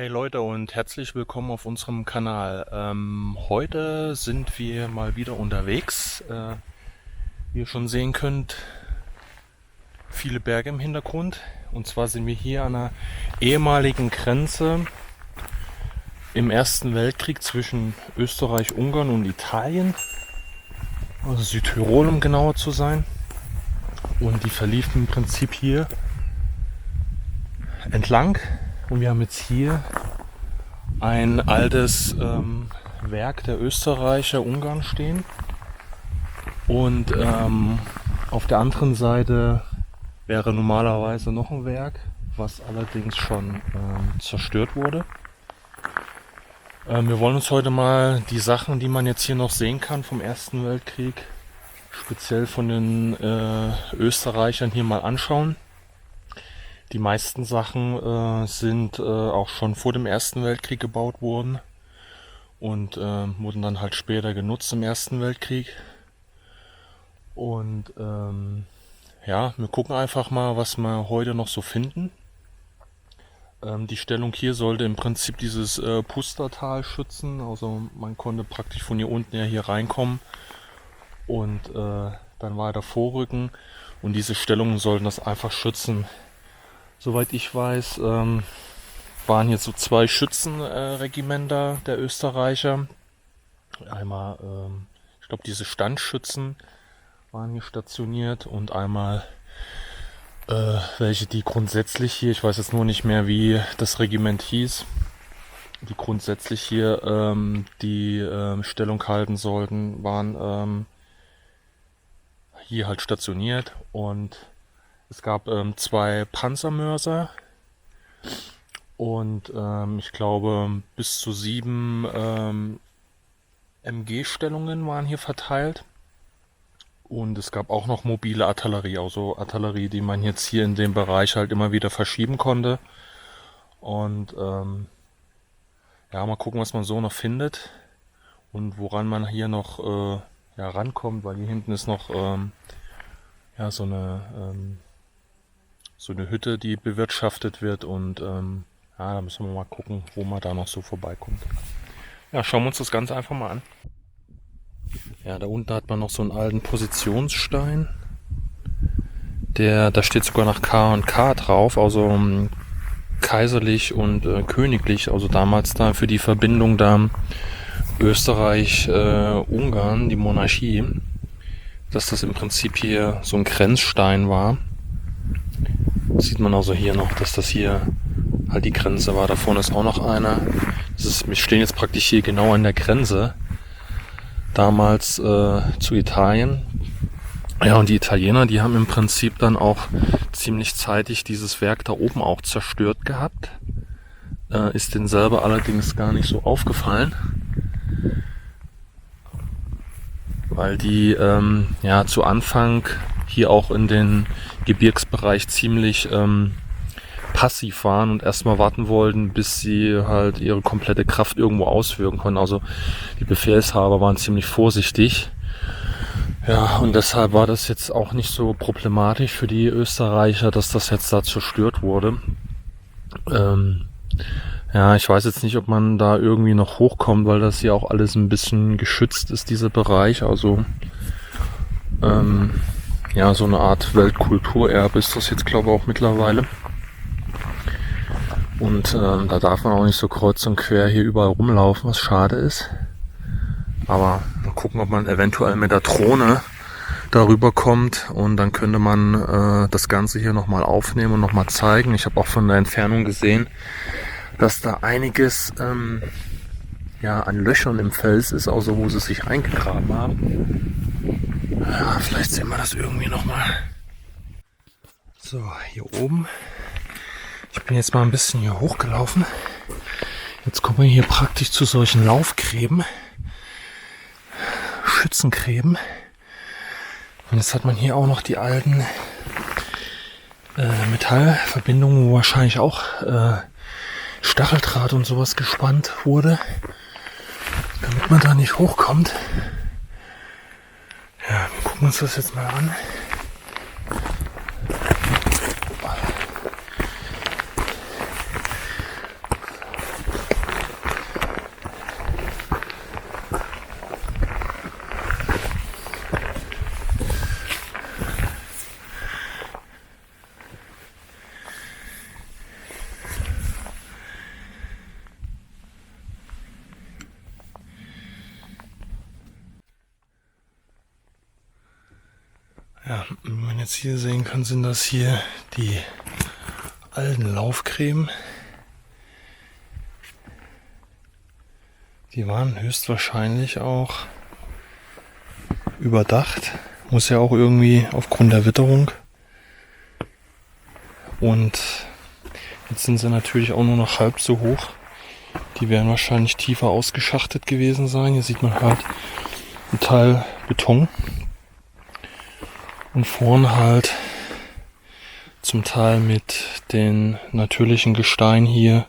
Hey Leute und herzlich willkommen auf unserem Kanal. Heute sind wir mal wieder unterwegs. Wie ihr schon sehen könnt, viele Berge im Hintergrund. Und zwar sind wir hier an einer ehemaligen Grenze im Ersten Weltkrieg zwischen Österreich, Ungarn und Italien. Also Südtirol, um genauer zu sein. Und die verlief im Prinzip hier entlang. Und wir haben jetzt hier ein altes Werk der Österreicher Ungarn stehen. Und auf der anderen Seite wäre normalerweise noch ein Werk, was allerdings schon zerstört wurde. Wir wollen uns heute mal die Sachen, die man jetzt hier noch sehen kann vom Ersten Weltkrieg, speziell von den Österreichern hier mal anschauen. Die meisten Sachen sind auch schon vor dem Ersten Weltkrieg gebaut worden und wurden dann halt später genutzt im Ersten Weltkrieg. Und ja, wir gucken einfach mal, was wir heute noch so finden. Die Stellung hier sollte im Prinzip dieses Pustertal schützen. Also man konnte praktisch von hier unten ja hier reinkommen und dann weiter vorrücken. Und diese Stellungen sollten das einfach schützen. Soweit ich weiß, waren hier so zwei Schützenregimenter der Österreicher. Einmal, ich glaube, diese Standschützen waren hier stationiert und einmal welche, die grundsätzlich hier, ich weiß jetzt nur nicht mehr, wie das Regiment hieß, die grundsätzlich hier die Stellung halten sollten, waren hier halt stationiert. Und es gab zwei Panzermörser und ich glaube bis zu 7 MG-Stellungen waren hier verteilt. Und es gab auch noch mobile Artillerie, also Artillerie, die man jetzt hier in dem Bereich halt immer wieder verschieben konnte. Und ja, mal gucken, was man so noch findet und woran man hier noch ja, rankommt, weil hier hinten ist noch ja, so eine Hütte, die bewirtschaftet wird, und ja, da müssen wir mal gucken, wo man da noch so vorbeikommt. Ja, schauen wir uns das Ganze einfach mal an. Ja, da unten hat man noch so einen alten Positionsstein. Da steht sogar nach K&K drauf, also kaiserlich und königlich, also damals da für die Verbindung da Österreich-Ungarn, die Monarchie, dass das im Prinzip hier so ein Grenzstein war. Das sieht man also hier noch, dass das hier halt die Grenze war. Da vorne ist auch noch einer. Wir stehen jetzt praktisch hier genau an der Grenze. Damals zu Italien. Ja, und die Italiener, die haben im Prinzip dann auch ziemlich zeitig dieses Werk da oben auch zerstört gehabt. Ist denen selber allerdings gar nicht so aufgefallen. Weil die ja zu Anfang hier auch in den Gebirgsbereich ziemlich passiv waren und erstmal warten wollten, bis sie halt ihre komplette Kraft irgendwo ausführen konnten. Also die Befehlshaber waren ziemlich vorsichtig. Ja, und deshalb war das jetzt auch nicht so problematisch für die Österreicher, dass das jetzt da zerstört wurde. Ja, ich weiß jetzt nicht, ob man da irgendwie noch hochkommt, weil das hier auch alles ein bisschen geschützt ist, dieser Bereich. Also ja, so eine Art Weltkulturerbe ist das jetzt, glaube ich, auch mittlerweile. Und da darf man auch nicht so kreuz und quer hier überall rumlaufen, was schade ist. Aber mal gucken, ob man eventuell mit der Drohne darüber kommt, und dann könnte man das Ganze hier nochmal aufnehmen und nochmal zeigen. Ich habe auch von der Entfernung gesehen, dass da einiges ja, an Löchern im Fels ist, also wo sie sich eingegraben haben. Ja, vielleicht sehen wir das irgendwie nochmal. So, hier oben. Ich bin jetzt mal ein bisschen hier hochgelaufen. Jetzt kommen wir hier praktisch zu solchen Laufgräben. Schützengräben. Und jetzt hat man hier auch noch die alten Metallverbindungen, wo wahrscheinlich auch Stacheldraht und sowas gespannt wurde, damit man da nicht hochkommt. Ja, wir gucken uns das jetzt mal an. Ja, wie man jetzt hier sehen kann, sind das hier die alten Laufgräben. Die waren höchstwahrscheinlich auch überdacht. Muss ja auch irgendwie aufgrund der Witterung. Und jetzt sind sie natürlich auch nur noch halb so hoch. Die werden wahrscheinlich tiefer ausgeschachtet gewesen sein. Hier sieht man halt ein Teil Beton. Und vorne halt zum Teil mit den natürlichen Gestein hier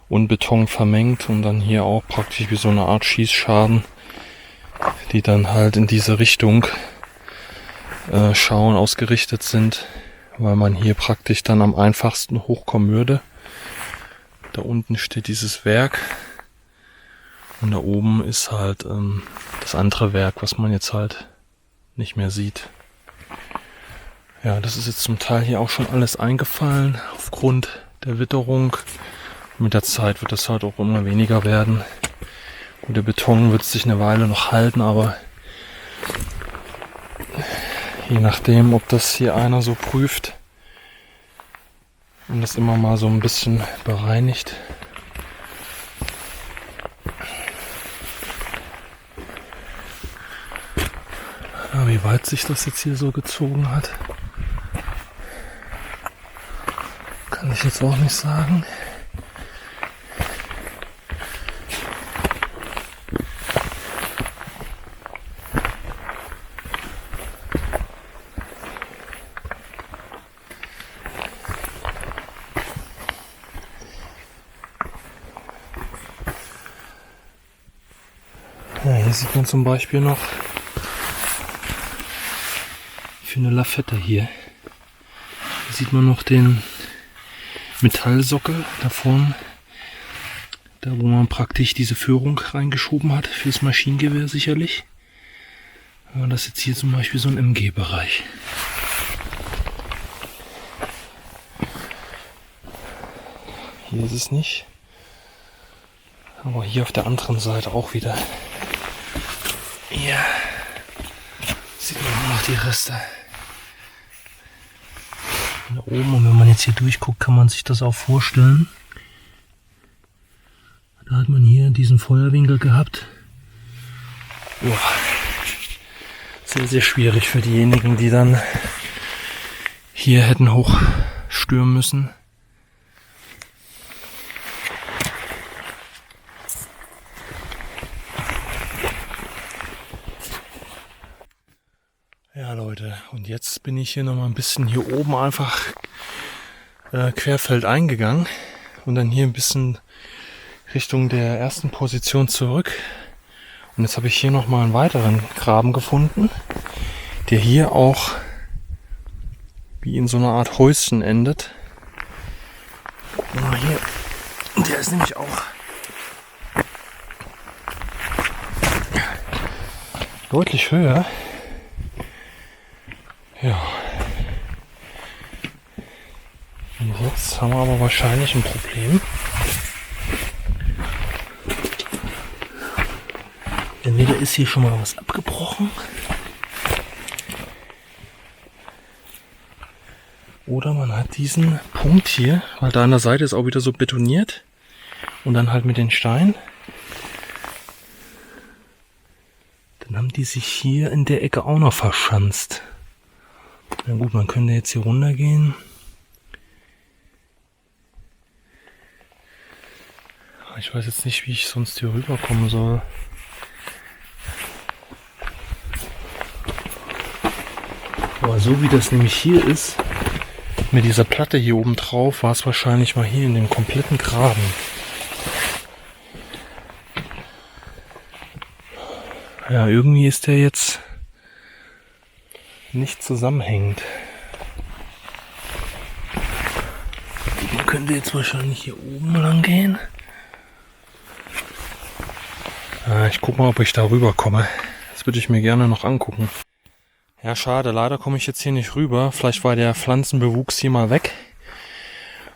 und Beton vermengt und dann hier auch praktisch wie so eine Art Schießschaden, die dann halt in diese Richtung schauen, ausgerichtet sind, weil man hier praktisch dann am einfachsten hochkommen würde. Da unten steht dieses Werk und da oben ist halt das andere Werk, was man jetzt halt nicht mehr sieht. Ja, das ist jetzt zum Teil hier auch schon alles eingefallen aufgrund der Witterung. Mit der Zeit wird das halt auch immer weniger werden. Und der Beton wird sich eine Weile noch halten, aber je nachdem, ob das hier einer so prüft und das immer mal so ein bisschen bereinigt. Ja, wie weit sich das jetzt hier so gezogen hat, kann ich jetzt auch nicht sagen. Ja, hier sieht man zum Beispiel noch für eine Lafette hier. Hier sieht man noch den Metallsockel da vorne, da wo man praktisch diese Führung reingeschoben hat, fürs Maschinengewehr sicherlich. Und das ist jetzt hier zum Beispiel so ein MG-Bereich. Hier ist es nicht, aber hier auf der anderen Seite auch wieder. Ja, sieht man auch noch die Reste. Da oben, und wenn man jetzt hier durchguckt, kann man sich das auch vorstellen. Da hat man hier diesen Feuerwinkel gehabt. Boah. Sehr, sehr schwierig für diejenigen, die dann hier hätten hochstürmen müssen. Ja, Leute, und jetzt bin ich hier noch mal ein bisschen hier oben einfach querfeld eingegangen und dann hier ein bisschen Richtung der ersten Position zurück. Und jetzt habe ich hier noch mal einen weiteren Graben gefunden, der hier auch wie in so einer Art Häuschen endet. Gucken wir mal hier. Der ist nämlich auch deutlich höher. Ja. Und jetzt haben wir aber wahrscheinlich ein Problem. Entweder ist hier schon mal was abgebrochen. Oder man hat diesen Punkt hier, weil da an der Seite ist auch wieder so betoniert. Und dann halt mit den Steinen. Dann haben die sich hier in der Ecke auch noch verschanzt. Na gut, man könnte jetzt hier runtergehen. Ich weiß jetzt nicht, wie ich sonst hier rüberkommen soll. Aber so wie das nämlich hier ist, mit dieser Platte hier oben drauf, war es wahrscheinlich mal hier in dem kompletten Graben. Ja, irgendwie ist der jetzt nicht zusammenhängend. Man könnte jetzt wahrscheinlich hier oben lang gehen. Ich guck mal, ob ich da rüber komme. Das würde ich mir gerne noch angucken. Ja, schade, leider komme ich jetzt hier nicht rüber. Vielleicht war der Pflanzenbewuchs hier mal weg.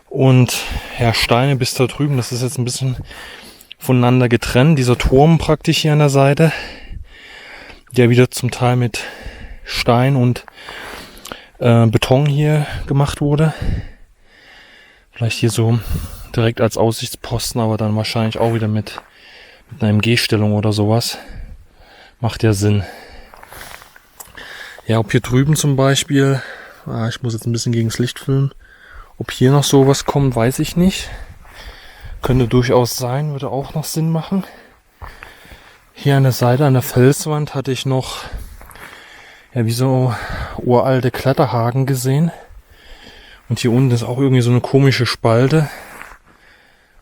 Und ja, Steine bis da drüben, das ist jetzt ein bisschen voneinander getrennt. Dieser Turm praktisch hier an der Seite, der wieder zum Teil mit Stein und Beton hier gemacht wurde. Vielleicht hier so direkt als Aussichtsposten, aber dann wahrscheinlich auch wieder mit einer MG-Stellung oder sowas. Macht ja Sinn. Ja, ob hier drüben zum Beispiel, ich muss jetzt ein bisschen gegen das Licht filmen, ob hier noch sowas kommt, weiß ich nicht. Könnte durchaus sein, würde auch noch Sinn machen. Hier an der Seite, an der Felswand, hatte ich noch wie so uralte Kletterhaken gesehen. Und hier unten ist auch irgendwie so eine komische Spalte.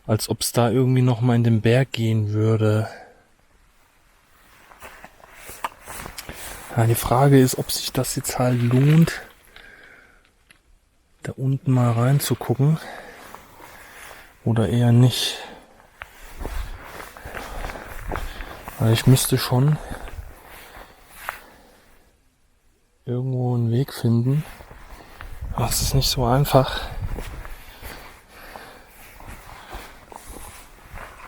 Als ob es da irgendwie noch mal in den Berg gehen würde. Ja, die Frage ist, ob sich das jetzt halt lohnt, da unten mal reinzugucken. Oder eher nicht. Weil ich müsste schon irgendwo einen Weg finden. Aber es ist nicht so einfach.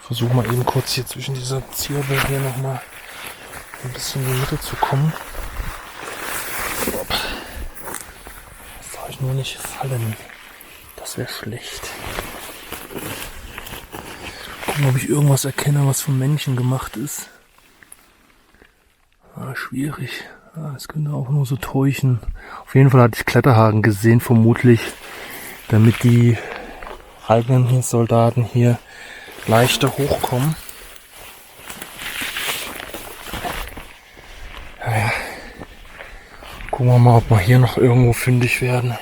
Ich versuche mal eben kurz hier zwischen dieser Zirbel hier nochmal ein bisschen in die Mitte zu kommen. Jetzt darf ich nur nicht fallen. Das wäre schlecht. Gucken, ob ich irgendwas erkenne, was von Männchen gemacht ist. Schwierig. Das könnte auch nur so täuschen. Auf jeden Fall hatte ich Kletterhaken gesehen, vermutlich, damit die eigenen Soldaten hier leichter hochkommen. Naja. Gucken wir mal, ob wir hier noch irgendwo fündig werden.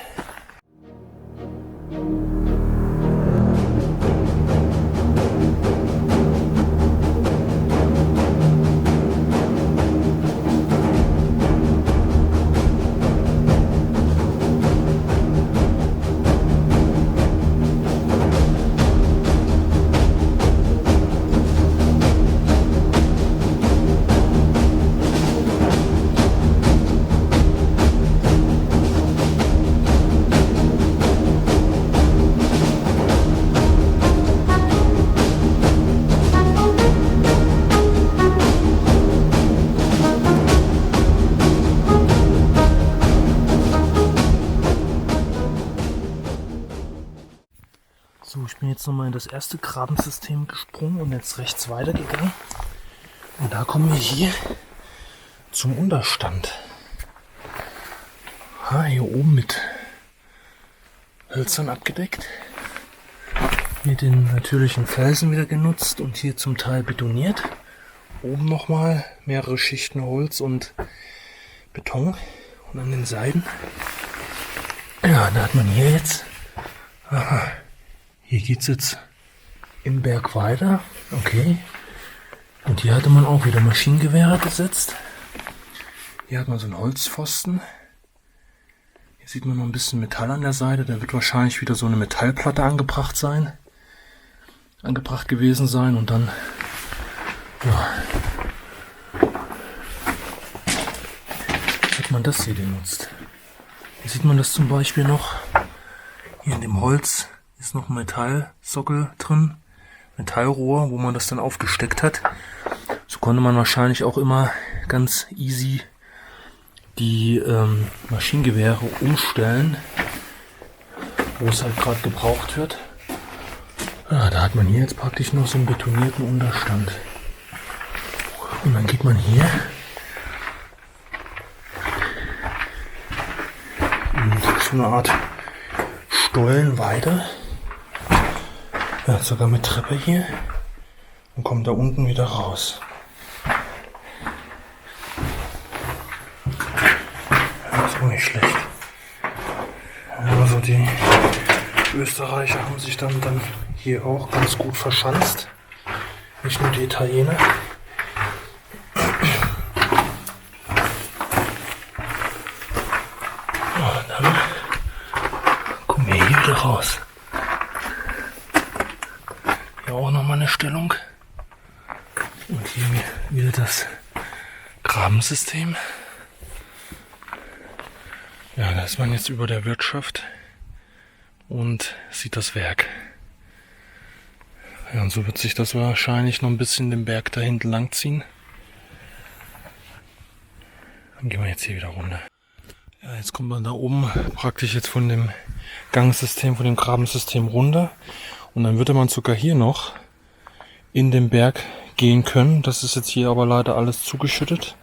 So, ich bin jetzt nochmal in das erste Grabensystem gesprungen und jetzt rechts weitergegangen. Und da kommen wir hier zum Unterstand. Hier oben mit Hölzern abgedeckt. Hier den natürlichen Felsen wieder genutzt und hier zum Teil betoniert. Oben nochmal mehrere Schichten Holz und Beton. Und an den Seiten, ja, da hat man hier jetzt, hier geht es jetzt im Berg weiter. Okay. Und hier hatte man auch wieder Maschinengewehre gesetzt. Hier hat man so einen Holzpfosten. Hier sieht man noch ein bisschen Metall an der Seite. Da wird wahrscheinlich wieder so eine Metallplatte angebracht gewesen sein. Und dann, hat man das hier genutzt. Hier sieht man das zum Beispiel noch. Hier in dem Holz ist noch ein Metallsockel drin, Metallrohr, wo man das dann aufgesteckt hat. So konnte man wahrscheinlich auch immer ganz easy die Maschinengewehre umstellen, wo es halt gerade gebraucht wird. Ja, da hat man hier jetzt praktisch noch so einen betonierten Unterstand. Und dann geht man hier in so eine Art Stollen weiter. Ja, sogar mit Treppe hier. Und kommt da unten wieder raus. Ja, ist auch nicht schlecht. Also die Österreicher haben sich dann hier auch ganz gut verschanzt. Nicht nur die Italiener. Und dann kommen wir hier wieder raus. Hier auch nochmal eine Stellung. Und hier wieder das Grabensystem. Ja, da ist man jetzt über der Wirtschaft und sieht das Werk. Ja, und so wird sich das wahrscheinlich noch ein bisschen den Berg da hinten lang ziehen. Dann gehen wir jetzt hier wieder runter. Ja, jetzt kommt man da oben praktisch jetzt von dem Gangsystem, von dem Grabensystem runter. Und dann würde man sogar hier noch in den Berg gehen können. Das ist jetzt hier aber leider alles zugeschüttet.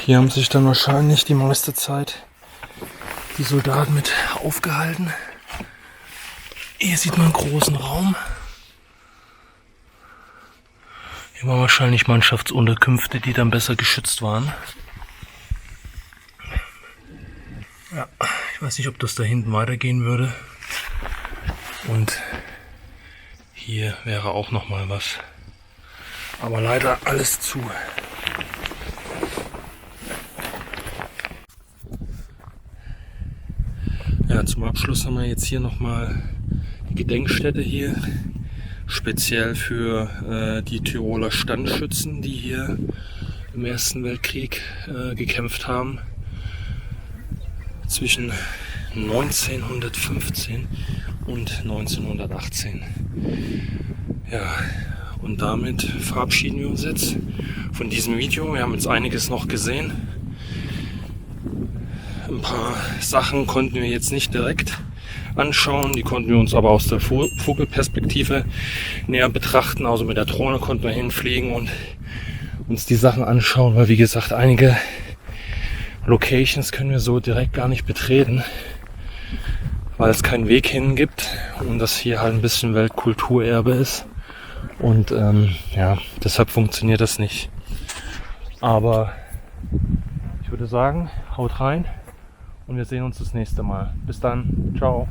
Hier haben sich dann wahrscheinlich die meiste Zeit die Soldaten mit aufgehalten. Hier sieht man einen großen Raum. Hier waren wahrscheinlich Mannschaftsunterkünfte, die dann besser geschützt waren. Ja, ich weiß nicht, ob das da hinten weitergehen würde. Und hier wäre auch noch mal was. Aber leider alles zu. Ja, zum Abschluss haben wir jetzt hier noch mal die Gedenkstätte hier. Speziell für die Tiroler Standschützen, die hier im Ersten Weltkrieg gekämpft haben. Zwischen 1915 und 1918. Ja, und damit verabschieden wir uns jetzt von diesem Video. Wir haben jetzt einiges noch gesehen. Ein paar Sachen konnten wir jetzt nicht direkt anschauen, die konnten wir uns aber aus der Vogelperspektive näher betrachten. Also mit der Drohne konnten wir hinfliegen und uns die Sachen anschauen, weil wie gesagt, einige Locations können wir so direkt gar nicht betreten, weil es keinen Weg hin gibt und das hier halt ein bisschen Weltkulturerbe ist. Und ja, deshalb funktioniert das nicht. Aber ich würde sagen, haut rein und wir sehen uns das nächste Mal. Bis dann. Ciao.